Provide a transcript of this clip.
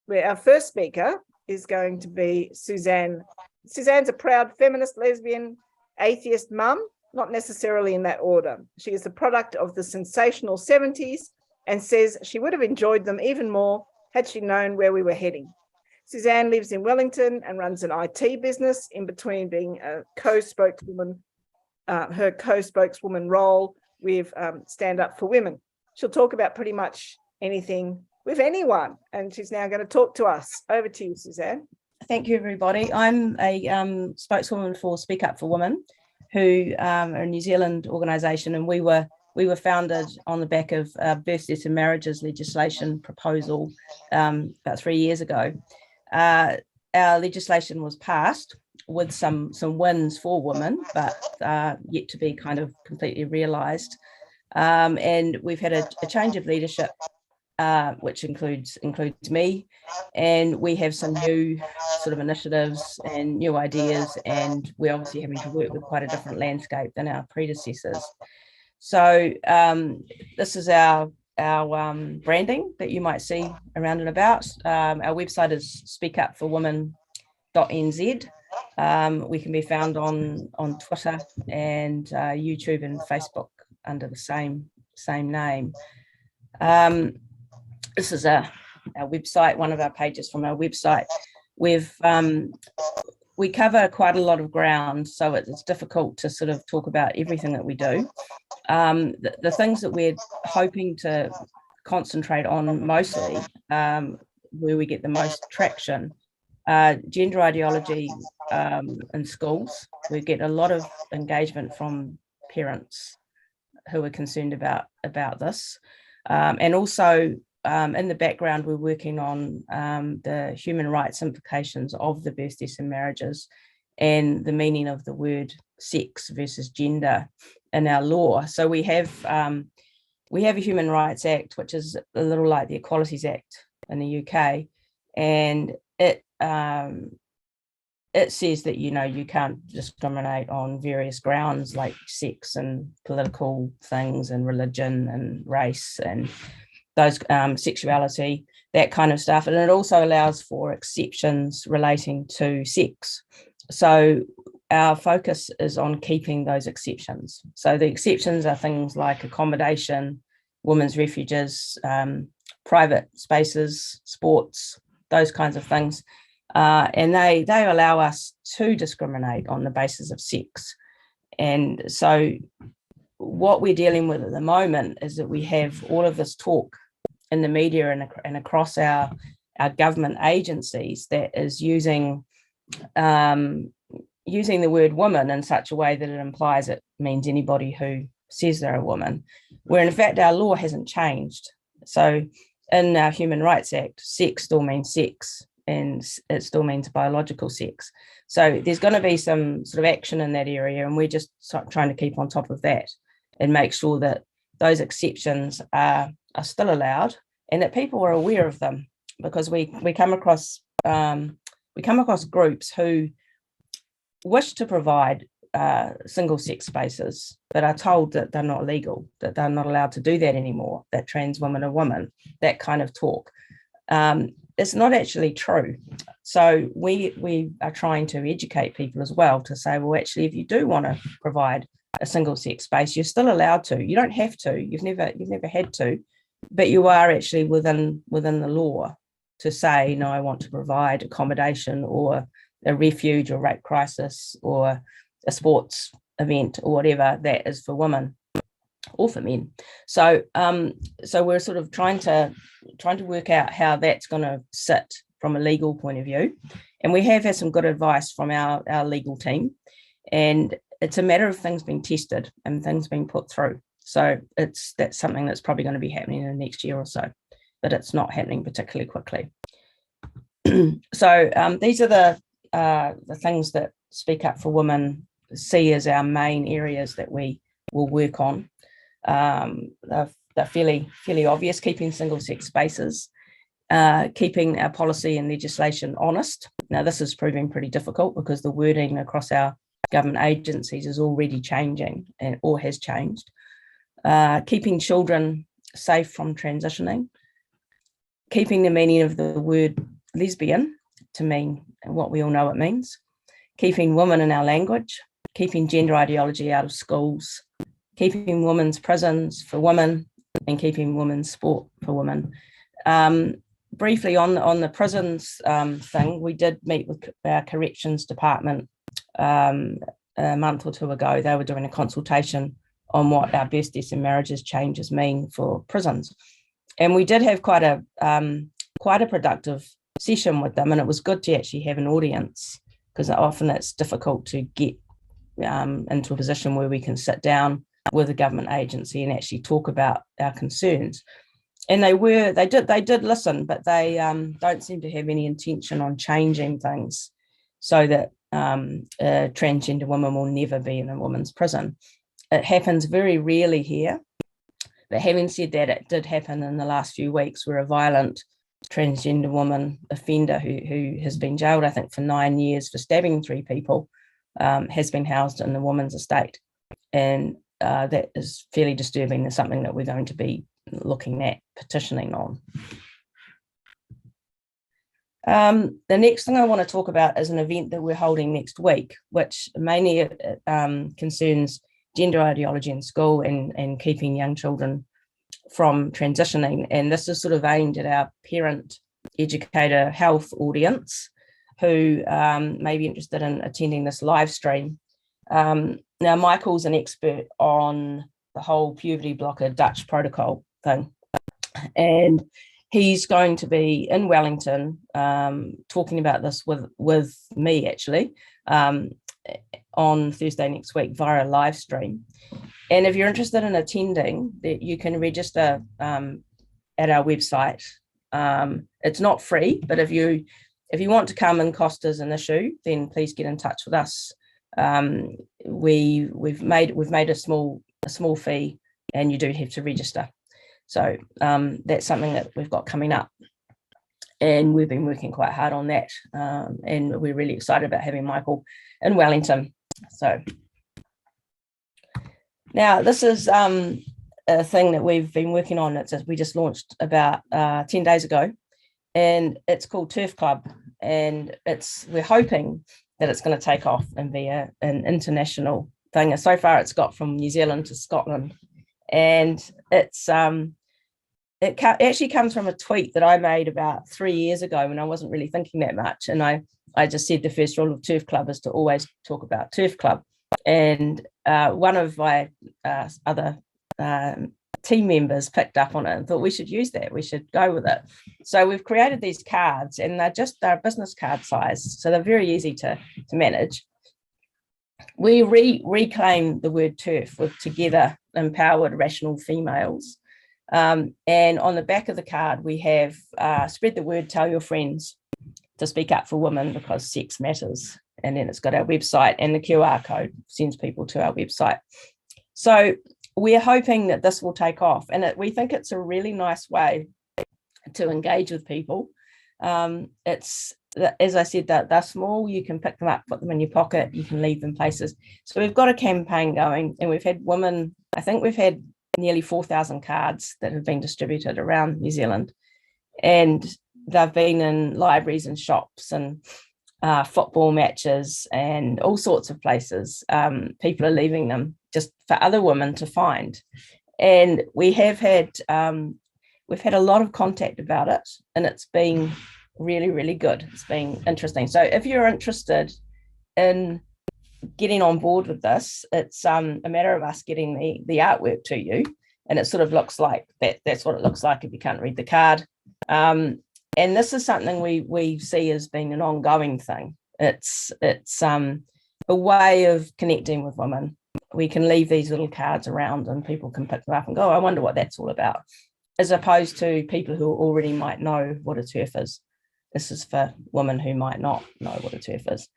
where our first speaker is going to be Suzanne. Suzanne's a proud feminist, lesbian, atheist mum, not necessarily in that order. She is the product of the sensational 70s and says she would have enjoyed them even more had she known where we were heading. Suzanne lives in Wellington and runs an IT business in between being a co-spokeswoman, her co-spokeswoman role with Stand Up for Women. She'll talk about pretty much anything with anyone, and she's now going to talk to us. Over to you, Suzanne. Thank you, everybody. I'm a spokeswoman for Speak Up for Women, who are a New Zealand organisation, and we were founded on the back of births, deaths and marriages legislation proposal about 3 years ago. Our legislation was passed with some wins for women, but yet to be kind of completely realised. And we've had a change of leadership, which includes me, and we have some new sort of initiatives and new ideas, and we're obviously having to work with quite a different landscape than our predecessors. So this is our branding that you might see around and about. Our website is speakupforwomen.nz. We can be found on Twitter and YouTube and Facebook under the same name. This is our website, one of our pages from our website. We cover quite a lot of ground, so it's difficult to sort of talk about everything that we do. The things that we're hoping to concentrate on mostly, where we get the most traction, gender ideology in schools. We get a lot of engagement from parents who are concerned about this, and also in the background we're working on the human rights implications of the births, deaths and marriages, and the meaning of the word sex versus gender in our law. So we have a Human Rights Act, which is a little like the Equalities Act in the UK, and it says that you can't discriminate on various grounds like sex and political things and religion and race and those sexuality, that kind of stuff. And it also allows for exceptions relating to sex. So our focus is on keeping those exceptions. So the exceptions are things like accommodation, women's refuges, private spaces, sports, those kinds of things. And they allow us to discriminate on the basis of sex. And so what we're dealing with at the moment is that we have all of this talk in the media and across our government agencies that is using the word woman in such a way that it implies it means anybody who says they're a woman, where in fact our law hasn't changed. So in our Human Rights Act, sex still means sex, and it still means biological sex. So there's going to be some sort of action in that area, and we're just trying to keep on top of that and make sure that those exceptions are still allowed and that people are aware of them, because we come across groups who wish to provide single sex spaces but are told that they're not legal, that they're not allowed to do that anymore, that trans women are women, that kind of talk. It's not actually true. So we are trying to educate people as well to say, well, actually, if you do want to provide a single sex space, you're still allowed to. You don't have to. You've never had to, but you are actually within the law to say, no, I want to provide accommodation or a refuge or rape crisis or a sports event or whatever that is for women or for men. So we're sort of trying to work out how that's going to sit from a legal point of view. And we have had some good advice from our legal team, and it's a matter of things being tested and things being put through. So that's something that's probably going to be happening in the next year or so, but it's not happening particularly quickly. So these are the things that Speak Up for Women see as our main areas that we will work on. They're fairly obvious: keeping single sex spaces, keeping our policy and legislation honest. Now, this is proving pretty difficult because the wording across our government agencies is already changing or has changed. Keeping children safe from transitioning, keeping the meaning of the word lesbian to mean what we all know it means, keeping women in our language, keeping gender ideology out of schools, keeping women's prisons for women, and keeping women's sport for women. Briefly on the prisons thing, we did meet with our corrections department a month or two ago. They were doing a consultation on what our births, deaths and marriages changes mean for prisons. And we did have quite a productive session with them, and it was good to actually have an audience, because often it's difficult to get into a position where we can sit down with a government agency and actually talk about our concerns. And they did listen, but they don't seem to have any intention on changing things so that a transgender woman will never be in a woman's prison. It happens very rarely here. But having said that, it did happen in the last few weeks, where a violent transgender woman offender who has been jailed, I think, for 9 years for stabbing 3 people, has been housed in the woman's estate. And that is fairly disturbing. There's something that we're going to be looking at petitioning on. The next thing I want to talk about is an event that we're holding next week, which mainly concerns gender ideology in school and keeping young children from transitioning. And this is sort of aimed at our parent, educator, health audience who may be interested in attending this live stream. Now, Michael's an expert on the whole puberty blocker Dutch protocol thing, and he's going to be in Wellington talking about this with me, actually, on Thursday next week via a live stream. And if you're interested in attending, you can register at our website. It's not free, but if you want to come and cost is an issue, then please get in touch with us. We've made a small fee, and you do have to register. So that's something that we've got coming up, and we've been working quite hard on that. And we're really excited about having Michael in Wellington. So now this is a thing that we've been working on. We just launched about 10 days ago, and it's called Terf Club, and we're hoping that it's going to take off and be an international thing. And so far, it's got from New Zealand to Scotland, and it actually comes from a tweet that I made about 3 years ago when I wasn't really thinking that much, and I just said the first rule of Terf Club is to always talk about Terf Club. And one of my other team members picked up on it and thought we should use that, we should go with it. So we've created these cards, and they're business card size, so they're very easy to manage. We reclaim the word TERF with together empowered rational females. And on the back of the card, we have spread the word, tell your friends to speak up for women because sex matters. And then it's got our website, and the QR code sends people to our website. So we're hoping that this will take off, and we think it's a really nice way to engage with people. It's, as I said, that they're small, you can pick them up, put them in your pocket, you can leave them places. So we've got a campaign going, and we've had women, I think we've had nearly 4,000 cards that have been distributed around New Zealand, and they've been in libraries and shops and football matches and all sorts of places. People are leaving them just for other women to find. And we've had a lot of contact about it, and it's been really, really good. It's been interesting. So if you're interested in getting on board with this, it's a matter of us getting the artwork to you, and it sort of looks like that. That's what it looks like if you can't read the card. And this is something we see as being an ongoing thing. It's a way of connecting with women. We can leave these little cards around, and people can pick them up and go, I wonder what that's all about, as opposed to people who already might know what a TERF is. This is for women who might not know what a TERF is.